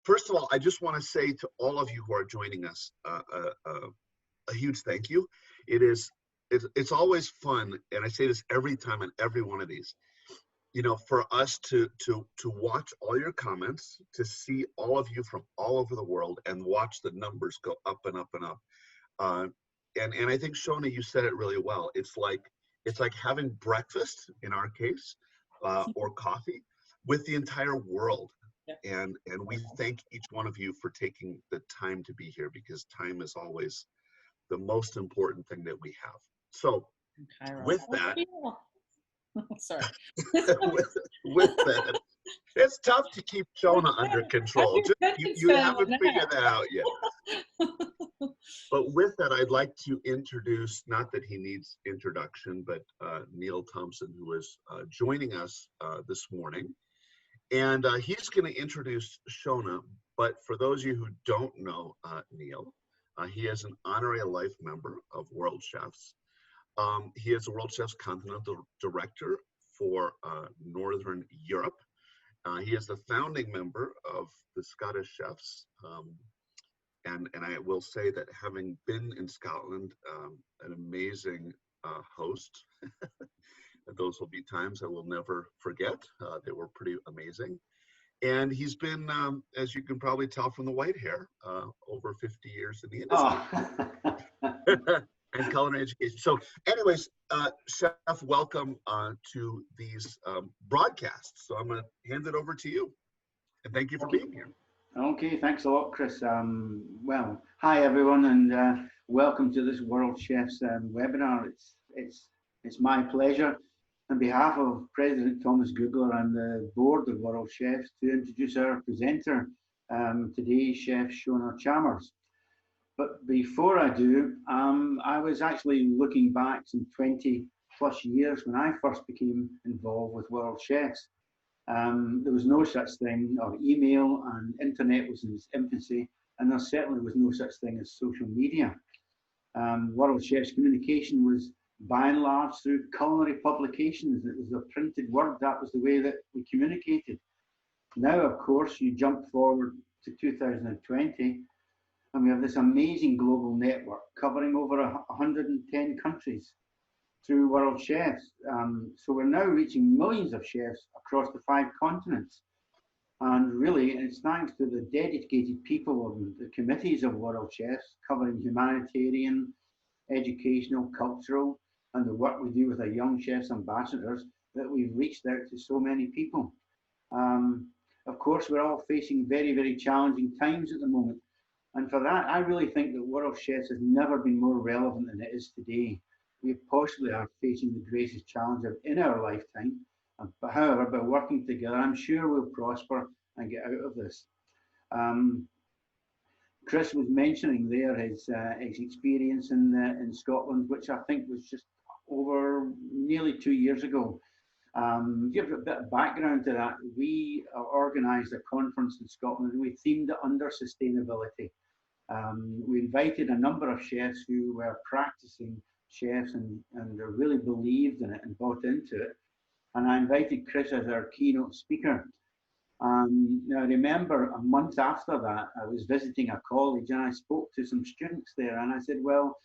first of all, I just want to say to all of you who are joining us, a huge thank you. It's always fun, and I say this every time on every one of these, you know, for us to watch all your comments, to see all of you from all over the world and watch the numbers go up and up and up. And I think, Shonah, you said it really well. It's like having breakfast, in our case, or coffee with the entire world. Yeah. And we thank each one of you for taking the time to be here, because time is always the most important thing that we have. So with that, sorry. with that, it's tough to keep Shonah under control. You haven't figured that out yet. But with that, I'd like to introduce, not that he needs introduction, but Neil Thompson, who is joining us this morning. And he's going to introduce Shonah. But for those of you who don't know Neil, he is an honorary life member of Worldchefs. He is the Worldchefs Continental Director for Northern Europe. He is the founding member of the Scottish Chefs. And I will say that, having been in Scotland, an amazing host. Those will be times I will never forget. They were pretty amazing. And he's been, as you can probably tell from the white hair, over 50 years in the industry. Oh. And culinary education. So anyways, Chef, welcome to these broadcasts. So I'm going to hand it over to you. And thank you for being here. Okay, thanks a lot, Chris. Well, hi everyone, and welcome to this Worldchefs webinar. It's my pleasure, on behalf of President Thomas Googler and the board of Worldchefs, to introduce our presenter today, Chef Shonah Chalmers. But before I do, I was actually looking back some 20+ years when I first became involved with Worldchefs. There was no such thing, or email, and internet was in its infancy, and there certainly was no such thing as social media. Worldchefs communication was, by and large, through culinary publications. It was a printed word. That was the way that we communicated. Now, of course, you jump forward to 2020, and we have this amazing global network covering over 110 countries through Worldchefs. So we're now reaching millions of chefs across the 5 continents. And really, it's thanks to the dedicated people of the committees of Worldchefs, covering humanitarian, educational, cultural, and the work we do with our young chefs ambassadors, that we've reached out to so many people. Of course, we're all facing very, very challenging times at the moment. And for that, I really think that Worldchefs has never been more relevant than it is today. We possibly are facing the greatest challenge in our lifetime. But however, by working together, I'm sure we'll prosper and get out of this. Chris was mentioning there his experience in Scotland, which I think was just over nearly 2 years ago. Give a bit of background to that. We organised a conference in Scotland, and we themed it under sustainability. We invited a number of chefs who were practicing chefs and really believed in it and bought into it. And I invited Chris as our keynote speaker. Now, I remember a month after that, I was visiting a college, and I spoke to some students there, and I said, well,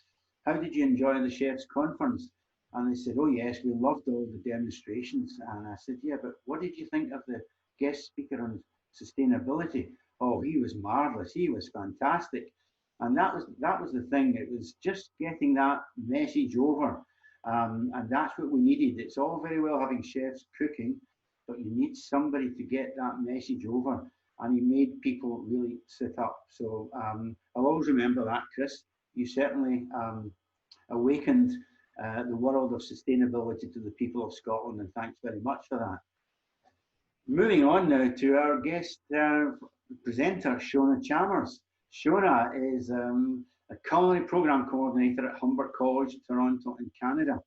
how did you enjoy the chefs conference? And they said, oh yes, we loved all the demonstrations. And I said, yeah, but what did you think of the guest speaker on sustainability? Oh, he was marvelous, he was fantastic. And that was the thing. It was just getting that message over. And that's what we needed. It's all very well having chefs cooking, but you need somebody to get that message over. And he made people really sit up. So I'll always remember that, Chris. You certainly awakened the world of sustainability to the people of Scotland, and thanks very much for that. Moving on now to our guest presenter, Shonah Chalmers. Shonah is a culinary program coordinator at Humber College, Toronto in Canada.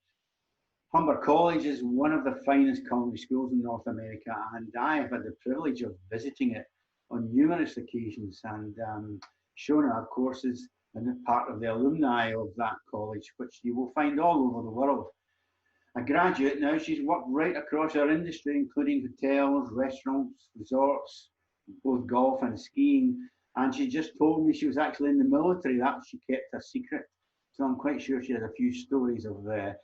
Humber College is one of the finest culinary schools in North America, and I have had the privilege of visiting it on numerous occasions. And Shonah, of course, is part of the alumni of that college, which you will find all over the world. A graduate now, she's worked right across our industry, including hotels, restaurants, resorts, both golf and skiing. And she just told me she was actually in the military. That she kept a secret. So I'm quite sure she has a few stories of that,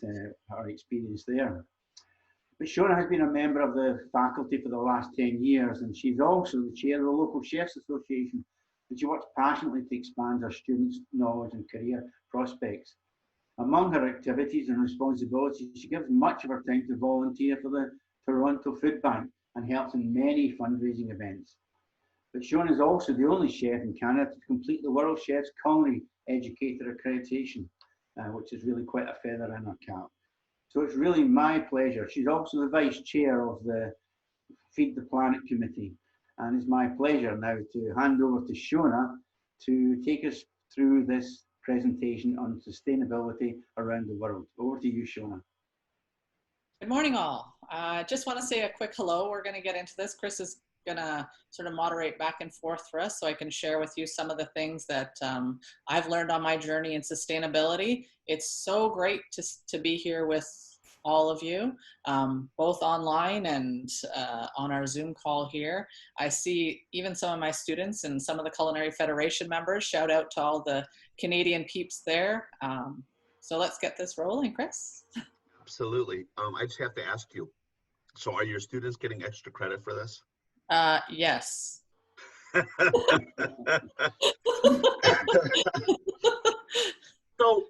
her experience there. But Shonah has been a member of the faculty for the last 10 years, and she's also the chair of the local Chefs Association, and she works passionately to expand her students' knowledge and career prospects. Among her activities and responsibilities, she gives much of her time to volunteer for the Toronto Food Bank and helps in many fundraising events. But Shonah is also the only chef in Canada to complete the Worldchefs Culinary Educator accreditation, which is really quite a feather in her cap. So it's really my pleasure. She's also the vice chair of the Feed the Planet Committee. And it's my pleasure now to hand over to Shonah to take us through this presentation on sustainability around the world. Over to you, Shonah. Good morning, all. I just want to say a quick hello. We're going to get into this. Chris is going to sort of moderate back and forth for us so I can share with you some of the things that I've learned on my journey in sustainability. It's so great to be here with all of you, both online and on our Zoom call here. I see even some of my students and some of the Culinary Federation members. Shout out to all the Canadian peeps there. So let's get this rolling, Chris. Absolutely. I just have to ask you, so are your students getting extra credit for this? Yes. So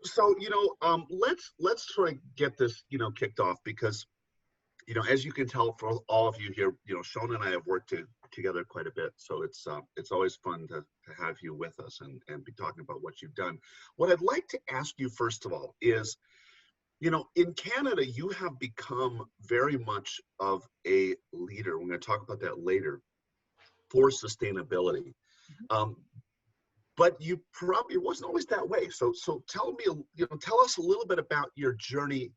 let's sort of get this kicked off, because as you can tell for all of you here, Shonah and I have worked together quite a bit, so it's always fun to have you with us and be talking about what you've done. What I'd like to ask you first of all is, in Canada, you have become very much of a leader. We're going to talk about that later, for sustainability. But it wasn't always that way. So tell us a little bit about your journey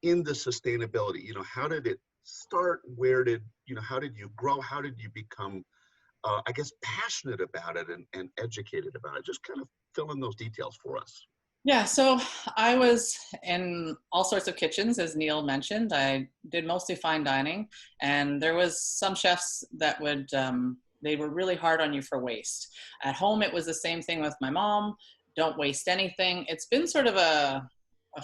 in the sustainability. How did it start? How did you grow? How did you become, passionate about it and educated about it? Just kind of fill in those details for us. Yeah, so I was in all sorts of kitchens, as Neil mentioned. I did mostly fine dining, and there was some chefs that would, they were really hard on you for waste. At home, it was the same thing with my mom. Don't waste anything. It's been sort of a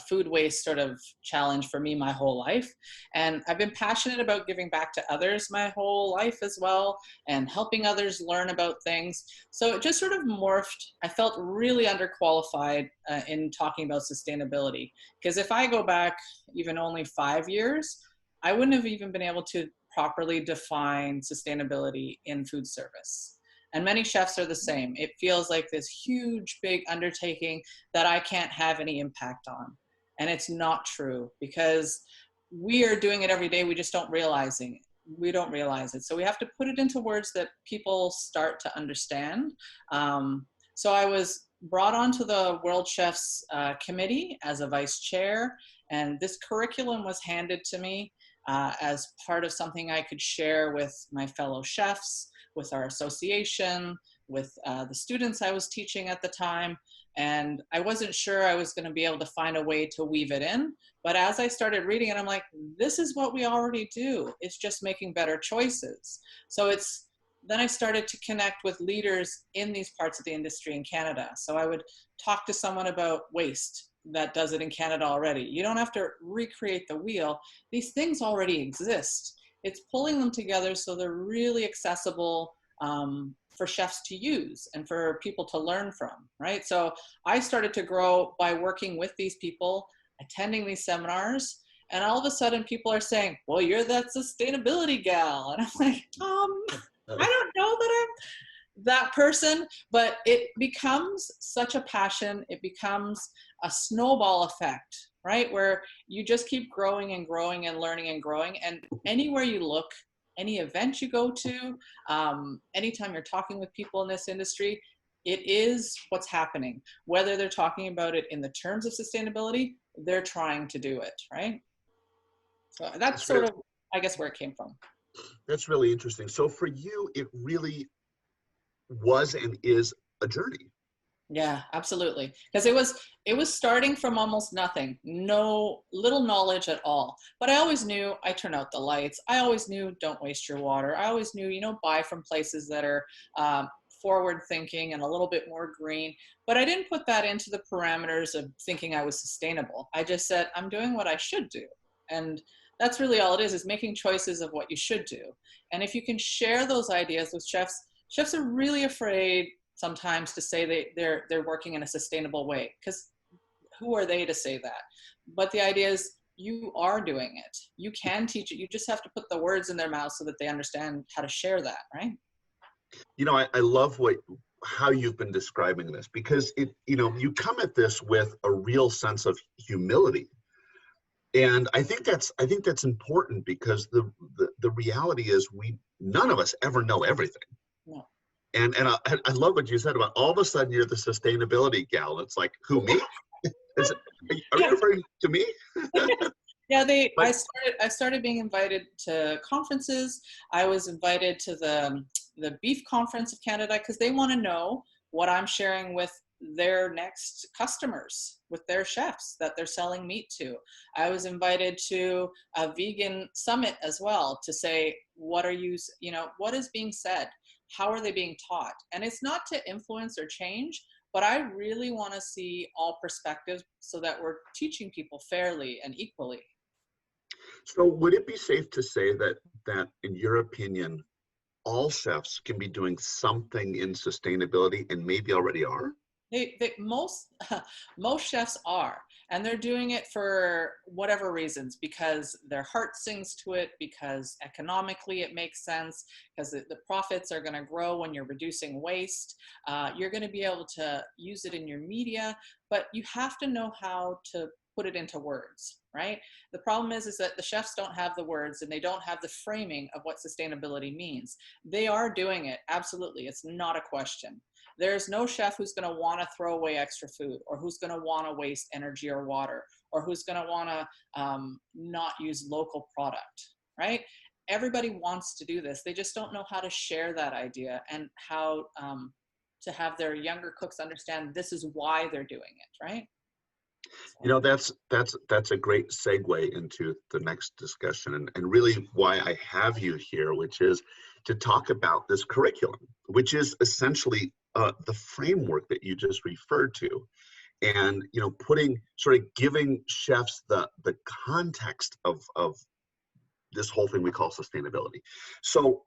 food waste sort of challenge for me my whole life. And I've been passionate about giving back to others my whole life as well, and helping others learn about things. So it just sort of morphed. I felt really underqualified in talking about sustainability, because if I go back even only 5 years, I wouldn't have even been able to properly define sustainability in food service. And many chefs are the same. It feels like this huge, big undertaking that I can't have any impact on. And it's not true, because we are doing it every day. We just don't realize it. So we have to put it into words that people start to understand. So I was brought onto the Worldchefs Committee as a vice chair, and this curriculum was handed to me as part of something I could share with my fellow chefs, with our association, with the students I was teaching at the time. And I wasn't sure I was going to be able to find a way to weave it in. But as I started reading it, I'm like, this is what we already do. It's just making better choices. So then I started to connect with leaders in these parts of the industry in Canada. So I would talk to someone about waste that does it in Canada already. You don't have to recreate the wheel. These things already exist. It's pulling them together so they're really accessible for chefs to use and for people to learn from, right? So I started to grow by working with these people, attending these seminars, and all of a sudden people are saying, well, you're that sustainability gal. And I'm like, I don't know that I'm that person, but it becomes such a passion. It becomes a snowball effect, right? Where you just keep growing and growing and learning and growing. And anywhere you look, any event you go to, anytime you're talking with people in this industry, it is what's happening. Whether they're talking about it in the terms of sustainability, they're trying to do it, right? So that's sort of, I guess, where it came from. That's really interesting. So for you, it really was and is a journey. Yeah, absolutely. Because it was starting from almost nothing, no little knowledge at all. But I always knew I turn out the lights. I always knew don't waste your water. I always knew, you know, buy from places that are forward thinking and a little bit more green. But I didn't put that into the parameters of thinking I was sustainable. I just said I'm doing what I should do, and that's really all it is making choices of what you should do. And if you can share those ideas with chefs, chefs are really afraid sometimes to say they're working in a sustainable way, because who are they to say that? But the idea is you are doing it. You can teach it. You just have to put the words in their mouth so that they understand how to share that, right? You know, I love how you've been describing this, because you come at this with a real sense of humility. And I think that's important, because the reality is none of us ever know everything. No. And I love what you said about all of a sudden you're the sustainability gal. It's like, who, me? Are you referring to me? Yeah, I started being invited to conferences. I was invited to the Beef Conference of Canada, because they want to know what I'm sharing with their next customers, with their chefs that they're selling meat to. I was invited to a vegan summit as well, to say, what is being said? How are they being taught? And it's not to influence or change, but I really want to see all perspectives so that we're teaching people fairly and equally. So would it be safe to say that in your opinion, all chefs can be doing something in sustainability, and maybe already are? Most chefs are, and they're doing it for whatever reasons, because their heart sings to it, because economically it makes sense, because the profits are going to grow when you're reducing waste. You're going to be able to use it in your media, but you have to know how to put it into words, right? The problem is that the chefs don't have the words, and they don't have the framing of what sustainability means. They are doing it, absolutely. It's not a question. There's no chef who's going to want to throw away extra food, or who's going to want to waste energy or water, or who's going to want to not use local product, right? Everybody wants to do this. They just don't know how to share that idea, and how to have their younger cooks understand this is why they're doing it, right? You know, that's a great segue into the next discussion, and really why I have you here, which is to talk about this curriculum, which is essentially the framework that you just referred to, and giving chefs the context of this whole thing we call sustainability. So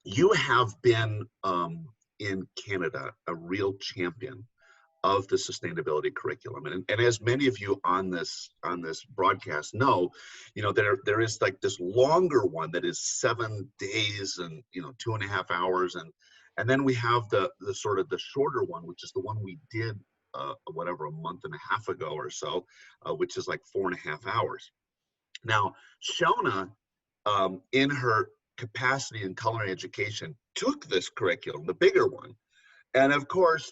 you have been in Canada a real champion of the sustainability curriculum, and as many of you on this broadcast know, there is like this longer one that is 7 days and 2.5 hours, and then we have the sort of the shorter one, which is the one we did a month and a half ago or so, which is like 4.5 hours. Now, Shonah, in her capacity in culinary education, took this curriculum, the bigger one, and of course,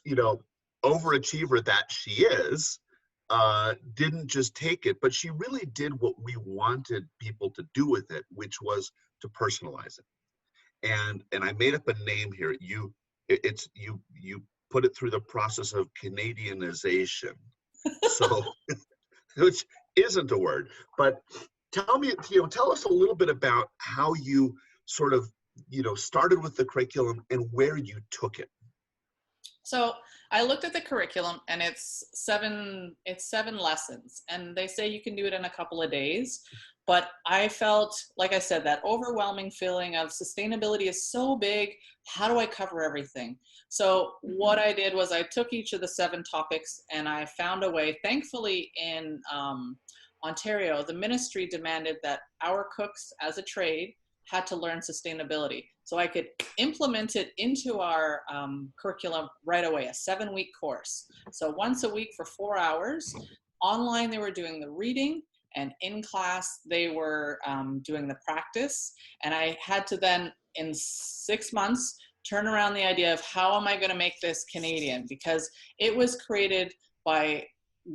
overachiever that she is, didn't just take it, but she really did what we wanted people to do with it, which was to personalize it. And I made up a name here. You put it through the process of Canadianization, so which isn't a word, but tell us a little bit about how you sort of started with the curriculum and where you took it. So I looked at the curriculum, and it's seven lessons, and they say you can do it in a couple of days. But I felt, like I said, that overwhelming feeling of sustainability is so big. How do I cover everything? So what I did was I took each of the 7 topics, and I found a way. Thankfully, in Ontario, the ministry demanded that our cooks as a trade had to learn sustainability. So I could implement it into our curriculum right away, a 7-week course. So once a week for 4 hours. Online, they were doing the reading, and in class, they were doing the practice. And I had to then, in 6 months, turn around the idea of how am I going to make this Canadian? Because it was created by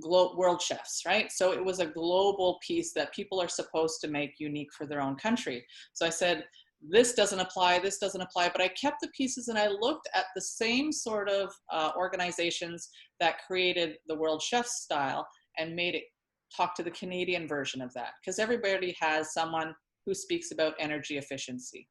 world chefs, right? So it was a global piece that people are supposed to make unique for their own country. So I said, this doesn't apply, this doesn't apply, but I kept the pieces and I looked at the same sort of organizations that created the World Chefs style and made it talk to the Canadian version of that. Because everybody has someone who speaks about energy efficiency.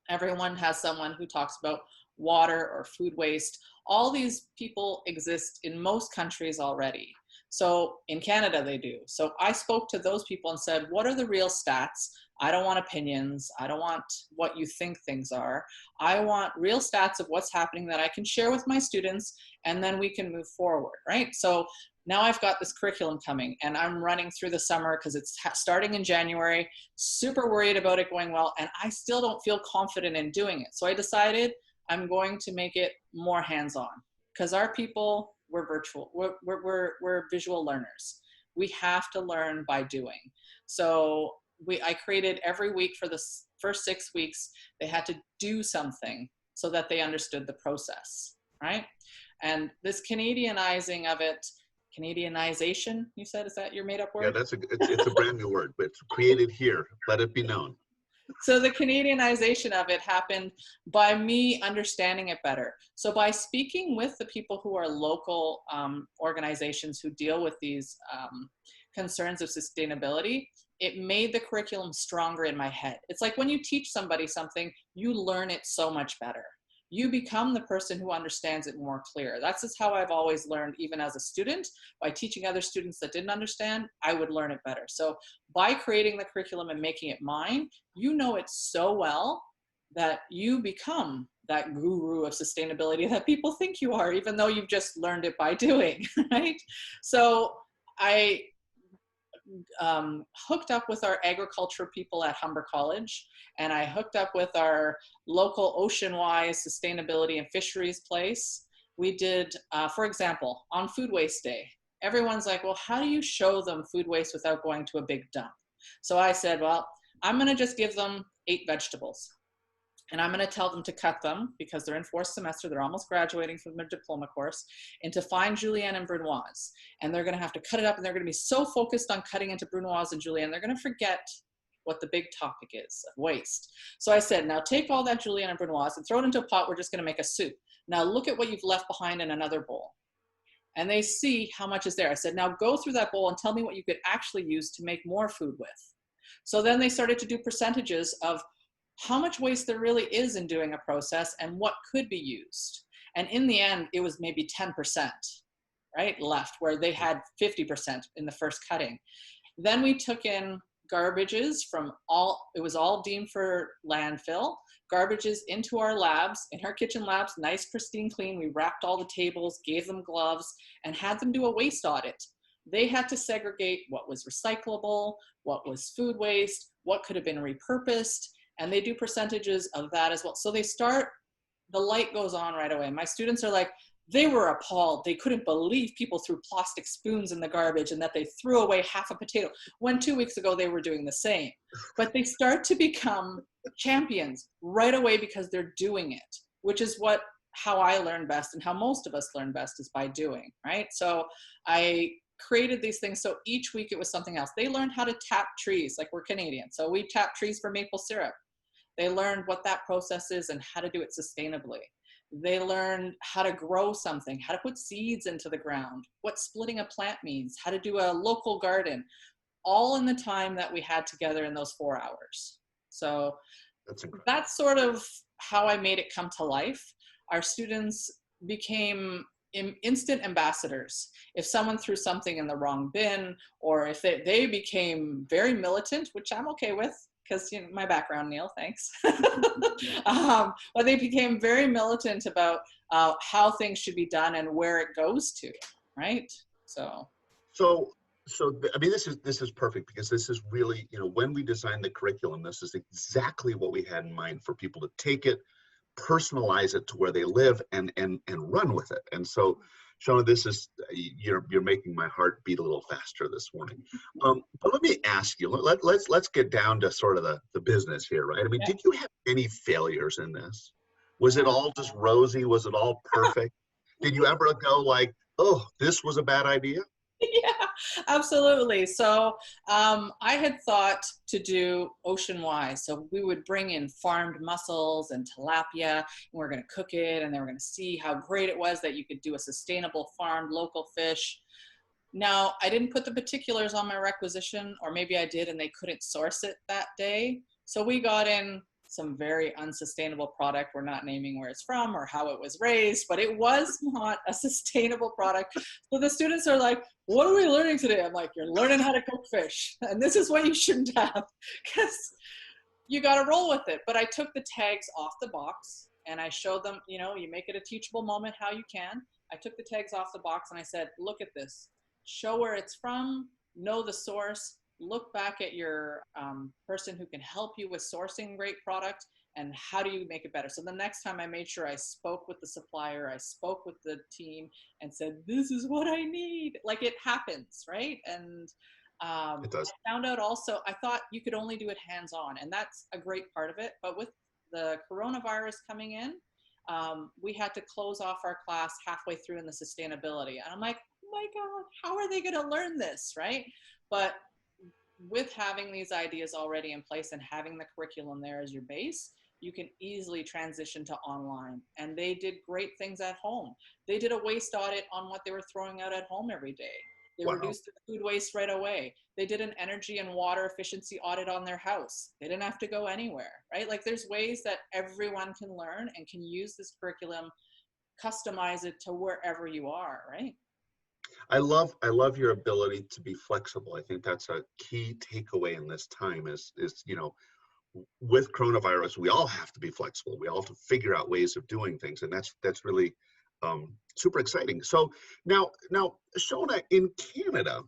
Everyone has someone who talks about water or food waste. All these people exist in most countries already. So in Canada, they do. So I spoke to those people and said, what are the real stats? I don't want opinions. I don't want what you think things are. I want real stats of what's happening that I can share with my students, and then we can move forward, right? So now I've got this curriculum coming and I'm running through the summer because it's starting in January, super worried about it going well, and I still don't feel confident in doing it. So I decided I'm going to make it more hands-on because our people, we're virtual, we're visual learners. We have to learn by doing. So I created every week for the first 6 weeks, they had to do something so that they understood the process, right? And this Canadianizing of it, Canadianization, you said, is that your made up word? Yeah, it's a brand new word, but it's created here. Let it be known. So the Canadianization of it happened by me understanding it better. So by speaking with the people who are local organizations who deal with these concerns of sustainability, it made the curriculum stronger in my head. It's like when you teach somebody something, you learn it so much better. You become the person who understands it more clear. That's just how I've always learned, even as a student. By teaching other students that didn't understand, I would learn it better. So by creating the curriculum and making it mine, you know it so well that you become that guru of sustainability that people think you are, even though you've just learned it by doing, right? So I hooked up with our agriculture people at Humber College, and I hooked up with our local ocean-wise sustainability and fisheries place. We did, for example, on Food Waste Day, everyone's like, well, how do you show them food waste without going to a big dump? So I said, well, I'm gonna just give them 8 vegetables. And I'm going to tell them to cut them, because they're in 4th semester, they're almost graduating from their diploma course, into fine julienne and brunoise. And they're going to have to cut it up, and they're going to be so focused on cutting into brunoise and julienne, they're going to forget what the big topic is of waste. So I said, now take all that julienne and brunoise and throw it into a pot. We're just going to make a soup. Now look at what you've left behind in another bowl. And they see how much is there. I said, now go through that bowl and tell me what you could actually use to make more food with. So then they started to do percentages of how much waste there really is in doing a process and what could be used. And in the end, it was maybe 10%, right, left, where they had 50% in the first cutting. Then we took in garbages from it was all deemed for landfill, garbages into our labs, in our kitchen labs, nice, pristine, clean. We wrapped all the tables, gave them gloves, and had them do a waste audit. They had to segregate what was recyclable, what was food waste, what could have been repurposed, and they do percentages of that as well. So they start, the light goes on right away. My students are like, they were appalled. They couldn't believe people threw plastic spoons in the garbage and that they threw away half a potato, when 2 weeks ago they were doing the same. But they start to become champions right away because they're doing it, which is how I learn best, and how most of us learn best, is by doing, right? So I created these things. So each week it was something else. They learned how to tap trees, like we're Canadian. So we tap trees for maple syrup. They learned what that process is and how to do it sustainably. They learned how to grow something, how to put seeds into the ground, what splitting a plant means, how to do a local garden, all in the time that we had together in those 4 hours. So that's sort of how I made it come to life. Our students became instant ambassadors. If someone threw something in the wrong bin, or if they became very militant, which I'm okay with, because my background, Neil, thanks. But they became very militant about how things should be done and where it goes to, right? So I mean, this is perfect, because this is really, when we designed the curriculum, this is exactly what we had in mind for people to take it, personalize it to where they live, and run with it. And so, Shonah, this is, you're making my heart beat a little faster this morning. But let me ask you, let's get down to sort of the business here, right? I mean, Did you have any failures in this? Was it all just rosy? Was it all perfect? Did you ever go like, oh, this was a bad idea? Yeah, Absolutely. So I had thought to do ocean-wise. So we would bring in farmed mussels and tilapia, and we're going to cook it, and they were going to see how great it was that you could do a sustainable farmed local fish. Now, I didn't put the particulars on my requisition, or maybe I did and they couldn't source it that day. So we got in some very unsustainable product. We're not naming where it's from or how it was raised, but it was not a sustainable product. So the students are like, what are we learning today? I'm like, you're learning how to cook fish. And this is what you shouldn't have, because you got to roll with it. But I took the tags off the box and I showed them, you know, you make it a teachable moment how you can. I took the tags off the box and I said, look at this. Show where it's from, know the source, look back at your person who can help you with sourcing great product, and how do you make it better. So the next time I made sure I spoke with the supplier, I spoke with the team and said, this is what I need. Like, it happens, right? And It does. I found out also, I thought you could only do it hands-on, and that's a great part of it. But with the coronavirus coming in, we had to close off our class halfway through in the sustainability. And I'm like, oh my God, how are they going to learn this, right? But with having these ideas already in place and having the curriculum there as your base, you can easily transition to online. And they did great things at home. They did a waste audit on what they were throwing out at home every day. They reduced their food waste right away. They did an energy and water efficiency audit on their house. They didn't have to go anywhere, right? Like, there's ways that everyone can learn and can use this curriculum, customize it to wherever you are, right? I love your ability to be flexible. I think that's a key takeaway in this time is, you know, with coronavirus, we all have to be flexible. We all have to figure out ways of doing things. And that's really super exciting. So now, Shonah, in Canada,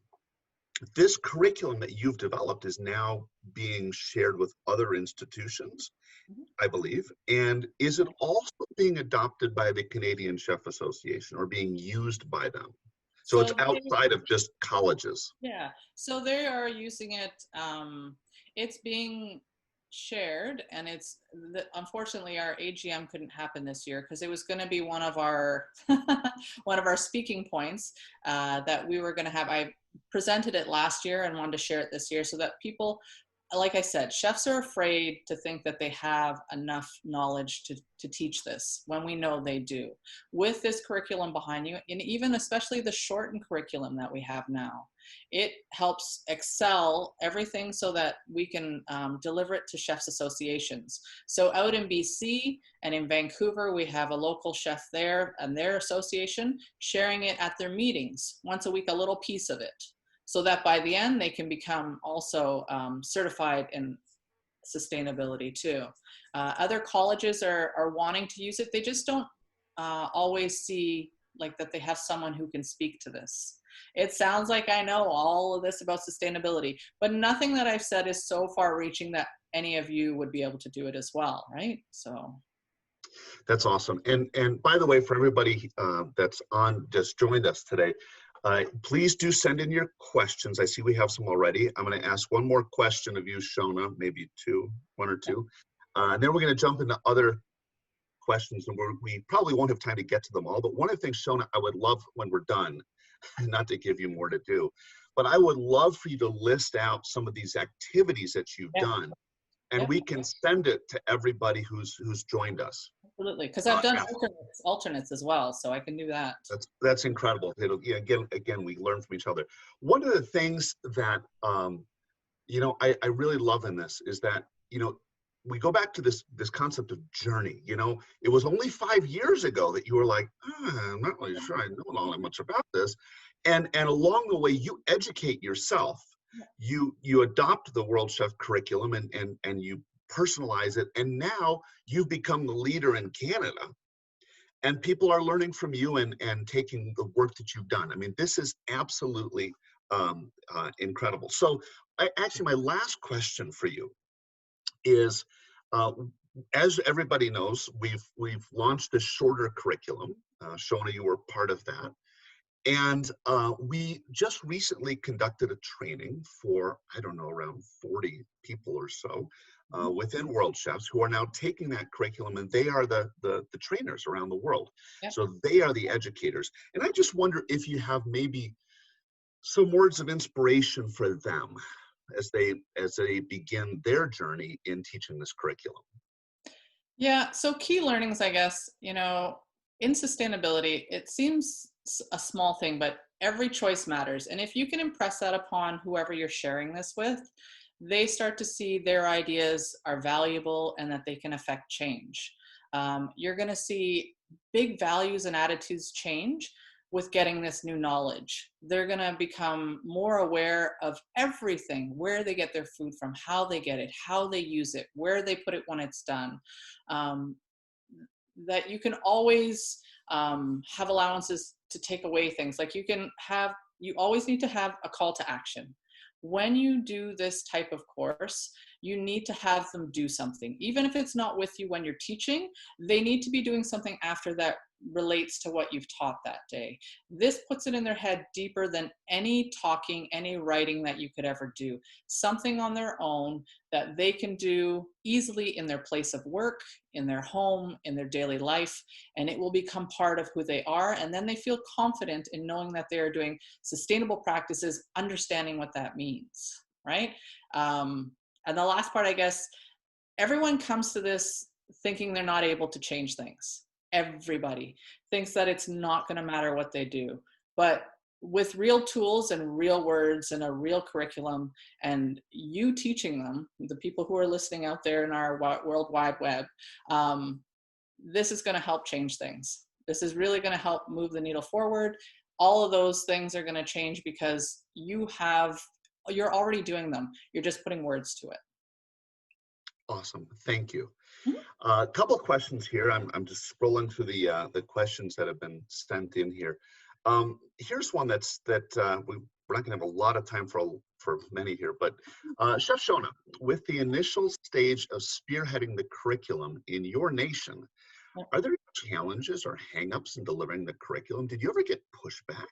this curriculum that you've developed is now being shared with other institutions, I believe. And is it also being adopted by the Canadian Chef Association or being used by them? So it's outside of just colleges. Yeah, so they are using it. It's being shared, and unfortunately our AGM couldn't happen this year because it was going to be one of our one of our speaking points that we were going to have. I presented it last year and wanted to share it this year so that people, like I said, chefs are afraid to think that they have enough knowledge to teach this when we know they do. With this curriculum behind you, and even especially the shortened curriculum that we have now, it helps excel everything so that we can deliver it to chefs associations. So out in BC and in Vancouver, we have a local chef there and their association sharing it at their meetings once a week, a little piece of it, so that by the end they can become also certified in sustainability too. Other colleges are wanting to use it. They just don't always see like that they have someone who can speak to this. It sounds like I know all of this about sustainability, but nothing that I've said is so far reaching that any of you would be able to do it as well, right? So. That's awesome. And by the way, for everybody that's just joined us today, please do send in your questions. I see we have some already. I'm going to ask one more question of you, Shonah, maybe one or two. And then we're going to jump into other questions, and we probably won't have time to get to them all. But one of the things, Shonah, I would love when we're done, not to give you more to do, but I would love for you to list out some of these activities that you've done, and we can send it to everybody who's joined us. Absolutely, because I've done alternates as well, so I can do that. That's incredible. Again, we learn from each other. One of the things that you know, I really love in this is that, you know, we go back to this concept of journey. You know, it was only 5 years ago that you were like, I'm not really sure I know all that much about this, and along the way you educate yourself. You adopt the World Chef curriculum and you personalize it, and now you've become the leader in Canada, and people are learning from you and taking the work that you've done. I mean, this is absolutely incredible. So actually my last question for you is, as everybody knows, we've launched this shorter curriculum. Shonah, you were part of that. And we just recently conducted a training for, I don't know, around 40 people or so within Worldchefs who are now taking that curriculum, and they are the trainers around the world. Yep. So they are the educators. And I just wonder if you have maybe Some words of inspiration for them as they begin their journey in teaching this curriculum. Yeah, so key learnings, I guess, in sustainability, it seems a small thing, but every choice matters. And if you can impress that upon whoever you're sharing this with, they start to see their ideas are valuable and that they can affect change. You're going to see big values and attitudes change with getting this new knowledge. They're going to become more aware of everything, where they get their food from, how they get it, how they use it, where they put it when it's done. That you can always have allowances to take away things. Like you always need to have a call to action. When you do this type of course, you need to have them do something. Even if it's not with you when you're teaching, they need to be doing something after that relates to what you've taught that day. This puts it in their head deeper than any talking, any writing that you could ever do. Something on their own that they can do easily in their place of work, in their home, in their daily life, and it will become part of who they are. And then they feel confident in knowing that they are doing sustainable practices, understanding what that means, right? And the last part, I guess, everyone comes to this thinking they're not able to change things. Everybody thinks that it's not going to matter what they do. But with real tools and real words and a real curriculum, and you teaching them, the people who are listening out there in our World Wide Web, this is going to help change things. This is really going to help move the needle forward. All of those things are going to change because you're already doing them. You're just putting words to it. Awesome. Thank you. Mm-hmm. A couple of questions here. I'm just scrolling through the questions that have been sent in here. Here's one we're not going to have a lot of time for many here, but Chef Shonah, with the initial stage of spearheading the curriculum in your nation, are there challenges or hangups in delivering the curriculum? Did you ever get pushback?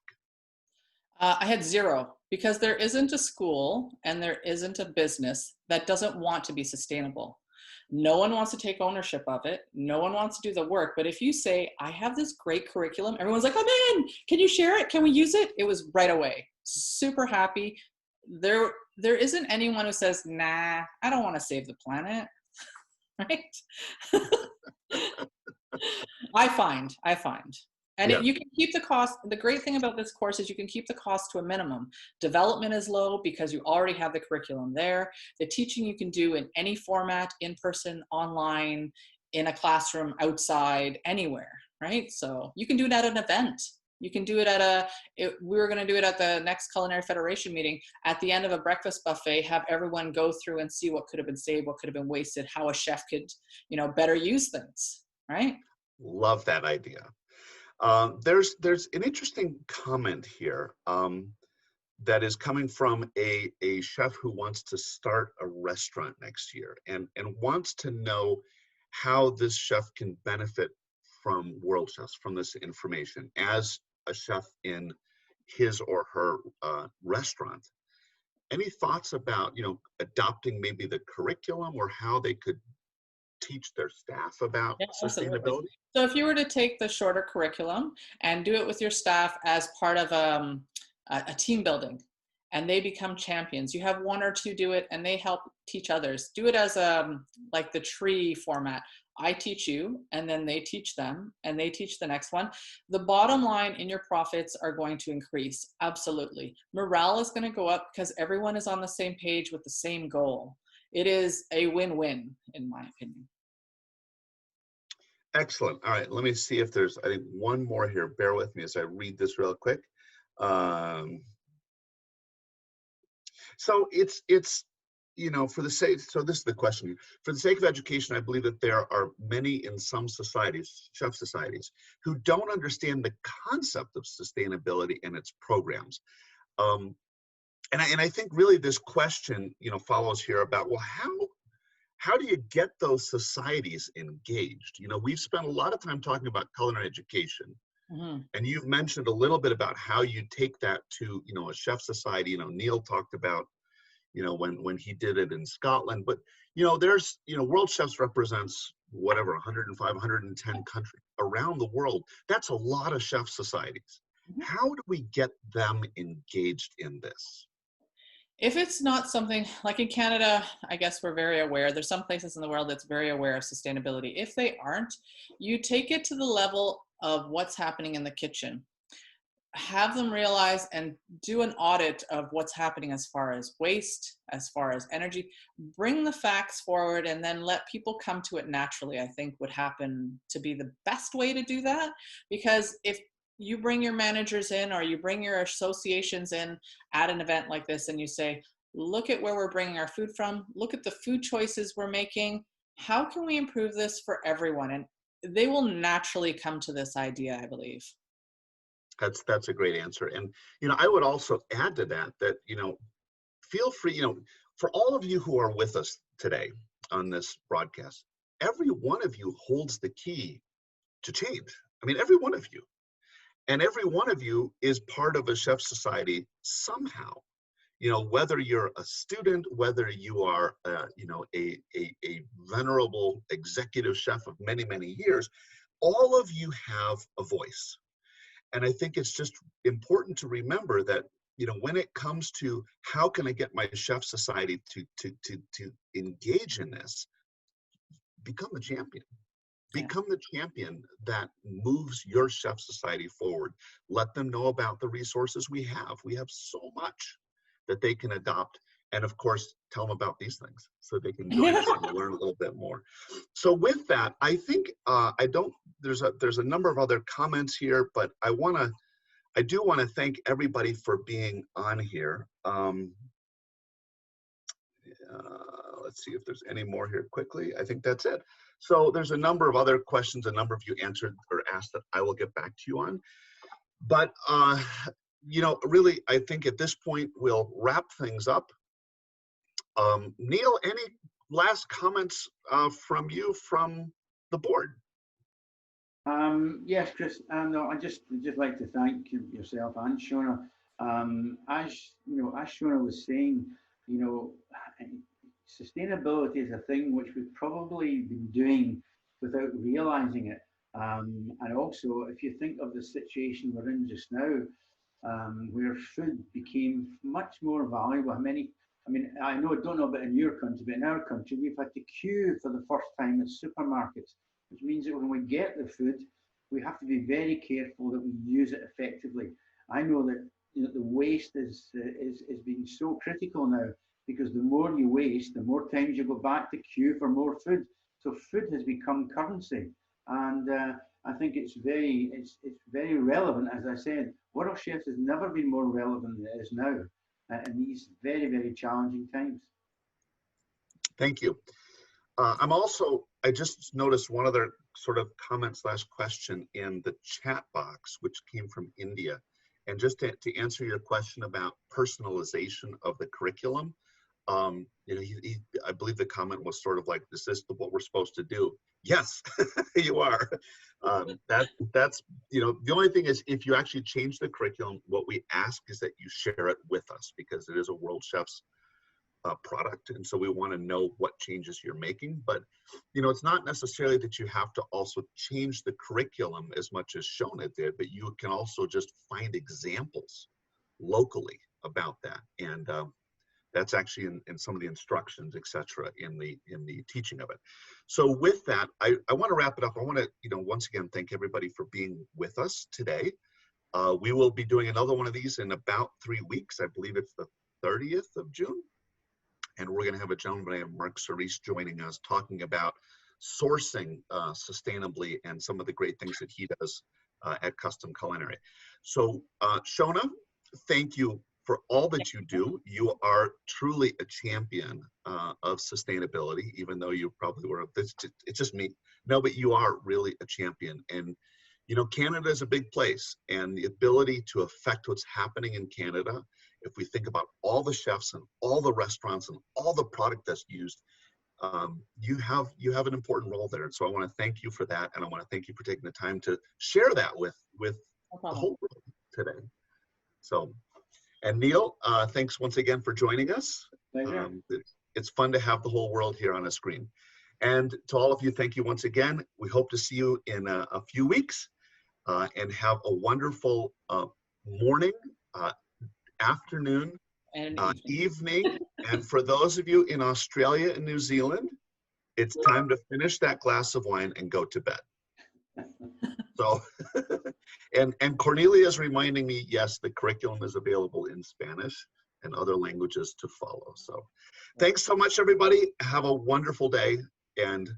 I had zero, because there isn't a school and there isn't a business that doesn't want to be sustainable. No one wants to take ownership of it. No one wants to do the work. But if you say, I have this great curriculum, everyone's like, I'm in. Can you share it? Can we use it? It was right away. Super happy. There isn't anyone who says, nah, I don't want to save the planet. Right? I find. And Yeah. you can keep the cost. The great thing about this course is you can keep the cost to a minimum. Development is low because you already have the curriculum there. The teaching you can do in any format, in person, online, in a classroom, outside, anywhere, right? So you can do it at an event. You can do it we were going to do it at the next Culinary Federation meeting. At the end of a breakfast buffet, have everyone go through and see what could have been saved, what could have been wasted, how a chef could, better use things, right? Love that idea. There's an interesting comment here that is coming from a chef who wants to start a restaurant next year and wants to know how this chef can benefit from Worldchefs, from this information as a chef in his or her restaurant. Any thoughts about, adopting maybe the curriculum or how they could teach their staff about sustainability? Absolutely. So if you were to take the shorter curriculum and do it with your staff as part of a team building, and they become champions, you have one or two do it and they help teach others. Do it as like the tree format. I teach you, and then they teach them, and they teach the next one. The bottom line in your profits are going to increase. Absolutely. Morale is going to go up because everyone is on the same page with the same goal. It is a win-win, in my opinion. Excellent. All right, let me see if there's, I think, one more here. Bear with me as I read this real quick. So it's for the sake, so this is the question. For the sake of education, I believe that there are many in some societies, chef societies, who don't understand the concept of sustainability and its programs. And I think really this question, follows here about, well, how do you get those societies engaged? We've spent a lot of time talking about culinary education, and you've mentioned a little bit about how you take that to, a chef society. Neil talked about, when he did it in Scotland, but, there's, World Chefs represents whatever, 105, 110 countries around the world. That's a lot of chef societies. How do we get them engaged in this? If it's not something like in Canada, I guess we're very aware. There's some places in the world that's very aware of sustainability. If they aren't, you take it to the level of what's happening in the kitchen. Have them realize and do an audit of what's happening as far as waste, as far as energy. Bring the facts forward and then let people come to it naturally, I think would happen to be the best way to do that. Because if you bring your managers in or you bring your associations in at an event like this and you say, look at where we're bringing our food from, look at the food choices we're making, how can we improve this for everyone? And they will naturally come to this idea, I believe. That's a great answer. And, I would also add to that, feel free, for all of you who are with us today on this broadcast, every one of you holds the key to change. I mean, every one of you. And every one of you is part of a chef society somehow. Whether you're a student, whether you are, a venerable executive chef of many, many years, all of you have a voice. And I think it's just important to remember that, when it comes to how can I get my chef society to engage in this, become the champion. Become the champion that moves your chef society forward. Let them know about the resources we have. We have so much that they can adopt. And of course, tell them about these things so they can join us and learn a little bit more. So with that, I think there's a number of other comments here, but I do want to thank everybody for being on here. Let's see if there's any more here quickly. I think that's it. So there's a number of other questions, a number of you answered or asked that I will get back to you on. But, really, I think at this point, we'll wrap things up. Neil, any last comments from you from the board? Yes, Chris. No, I'd just like to thank yourself and Shonah. As Shonah was saying, sustainability is a thing which we've probably been doing without realizing it. And also, if you think of the situation we're in just now, where food became much more valuable. I don't know about in your country, but in our country, we've had to queue for the first time at supermarkets, which means that when we get the food, we have to be very careful that we use it effectively. I know that the waste is being so critical now, because the more you waste, the more times you go back to queue for more food. So food has become currency, and I think it's very relevant. As I said, Worldchefs has never been more relevant than it is now in these very, very challenging times. Thank you. I just noticed one other sort of comment / question in the chat box, which came from India. And just to answer your question about personalization of the curriculum, I believe the comment was sort of like, is this what we're supposed to do? Yes, you are. That's the only thing is, if you actually change the curriculum, what we ask is that you share it with us, because it is a Worldchefs product, and so we want to know what changes you're making. But it's not necessarily that you have to also change the curriculum as much as Shonah did, but you can also just find examples locally about that, and that's actually in some of the instructions, etc., in the teaching of it. So with that, I want to wrap it up. I want to once again thank everybody for being with us today. We will be doing another one of these in about 3 weeks. I believe it's the 30th of June. And we're going to have a gentleman named Mark Cerise joining us, talking about sourcing sustainably and some of the great things that he does at Custom Culinary. So Shonah, thank you for all that you do. You are truly a champion of sustainability, even though you probably were, it's just me. No, but you are really a champion. And Canada is a big place, and the ability to affect what's happening in Canada, if we think about all the chefs and all the restaurants and all the product that's used, you have an important role there. And so I want to thank you for that, and I want to thank you for taking the time to share that with the whole world today. So, and Neil, thanks once again for joining us. It's fun to have the whole world here on a screen. And to all of you, thank you once again. We hope to see you in a few weeks. and have a wonderful morning, afternoon, And evening. And for those of you in Australia and New Zealand, it's time to finish that glass of wine and go to bed. So, and Cornelia is reminding me, yes, the curriculum is available in Spanish and other languages to follow. So thanks so much, everybody. Have a wonderful day and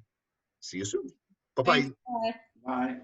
see you soon. Bye-bye. Bye. Bye.